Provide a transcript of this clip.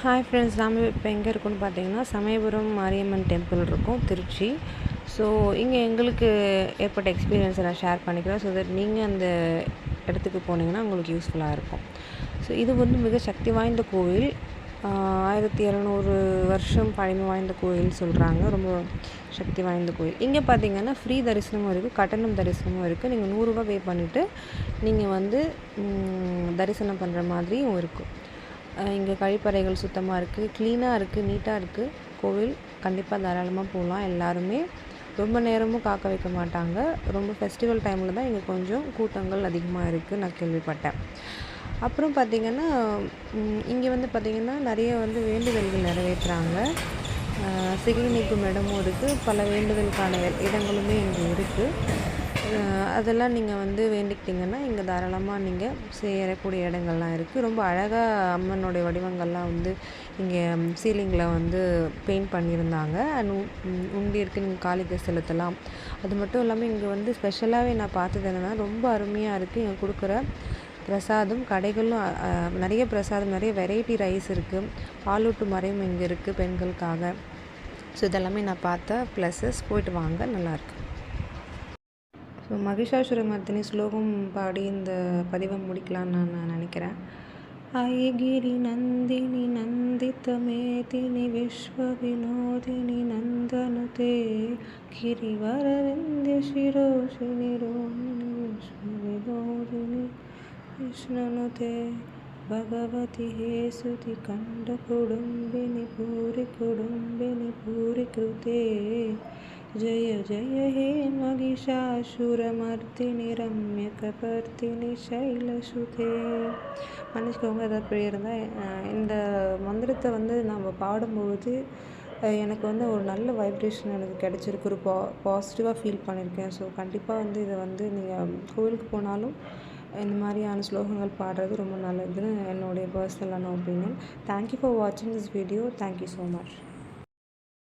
Hi friends, நாம் இப்போ எங்கே இருக்கோன்னு பார்த்தீங்கன்னா சமயபுரம் மாரியம்மன் டெம்பிள் இருக்கும், திருச்சி. ஸோ இங்கே எங்களுக்கு ஏற்பட்ட எக்ஸ்பீரியன்ஸை நான் ஷேர் பண்ணிக்கிறேன். ஸோ தட் நீங்கள் அந்த இடத்துக்கு போனீங்கன்னா உங்களுக்கு யூஸ்ஃபுல்லாக இருக்கும். ஸோ இது வந்து மிக சக்தி வாய்ந்த கோவில். 1700 வருஷம் பழமை வாய்ந்த கோயில் சொல்கிறாங்க. ரொம்ப சக்தி வாய்ந்த கோயில். இங்கே பார்த்தீங்கன்னா ஃப்ரீ தரிசனமும் இருக்குது, கட்டணம் தரிசனமும் இருக்குது. நீங்கள் 100 ரூபா பே பண்ணிவிட்டு நீங்கள் வந்து தரிசனம் பண்ணுற மாதிரியும் இருக்கும். இங்கே கழிப்பறைகள் சுத்தமாக இருக்குது, க்ளீனாக இருக்குது, நீட்டாக இருக்குது. கோவில் கண்டிப்பாக தாராளமாக போகலாம். எல்லாருமே ரொம்ப நேரமும் காக்க வைக்க மாட்டாங்க. ரொம்ப ஃபெஸ்டிவல் டைமில் தான் இங்கே கொஞ்சம் கூட்டங்கள் அதிகமாக இருக்குது, நான் கேள்விப்பட்டேன். அப்புறம் பார்த்திங்கன்னா இங்கே வந்து பார்த்திங்கன்னா நிறைய வந்து வேண்டுதல்கள் நிறைவேற்றுறாங்க. சிகை நீக்கும் இடமும் இருக்குது, பல வேண்டுதலுக்கான இடங்களுமே இங்கே இருக்குது. அதெல்லாம் நீங்கள் வந்து வேண்டிக்கிட்டிங்கன்னா இங்கே தாராளமாக நீங்கள் சேரக்கூடிய இடங்கள்லாம் இருக்குது. ரொம்ப அழகாக அம்மனுடைய வடிவங்கள்லாம் வந்து இங்கே சீலிங்கில் வந்து பெயிண்ட் பண்ணியிருந்தாங்க. உண்டி இருக்குது, நீங்கள் காளிகை செலுத்தலாம். அது மட்டும் இல்லாமல் இங்கே வந்து ஸ்பெஷலாகவே நான் பார்த்தது என்னென்னா, ரொம்ப அருமையாக இருக்குது. இங்கே கொடுக்குற பிரசாதம், கடைகளும் நிறைய பிரசாதம், நிறைய வெரைட்டி ரைஸ் இருக்குது. பாலூட்டு மரம் இங்கே இருக்குது பெண்களுக்காக. ஸோ இதெல்லாமே நான் பார்த்த ப்ளஸஸ். போயிட்டு வாங்க, நல்லாயிருக்கு. ஸோ மகிஷாசுரமர்த்தினி ஸ்லோகம் பாடி இந்த பதிவை முடிக்கலான்னு நான் நினைக்கிறேன். ஐகிரி நந்தினி நந்திதமேதினி விஸ்வ வினோதினி நந்தனுதே கிரிவரவிந்திய சிரோஷினி ரோಹಿಣಿ விஸ்வ வினோதினி விஷ்ணுனுதே भगवती हे सुति कंड कुडुम्बिनी पूरी कृते जय जय हे महिषासुरमर्दिनी रम्यकपर्दिनी शैलसुते. மன்னிச்சுக்கோங்க ஏதாவது பிழை இருந்தால். இந்த மந்திரத்தை வந்து நம்ம பாடும்பொழுது எனக்கு வந்து ஒரு நல்ல வைப்ரேஷன் எனக்கு கிடச்சிருக்கு, ஒரு பாசிட்டிவாக ஃபீல் பண்ணியிருக்கேன். ஸோ கண்டிப்பாக வந்து இதை வந்து நீங்கள் கோவிலுக்கு போனாலும் இந்த மாதிரியான ஸ்லோகங்கள் பாடுறது ரொம்ப நல்லதுன்னு என்னுடைய பர்சனலான ஒப்பீனியன். தேங்க்யூ ஃபார் வாட்சிங் this video. Thank you so much.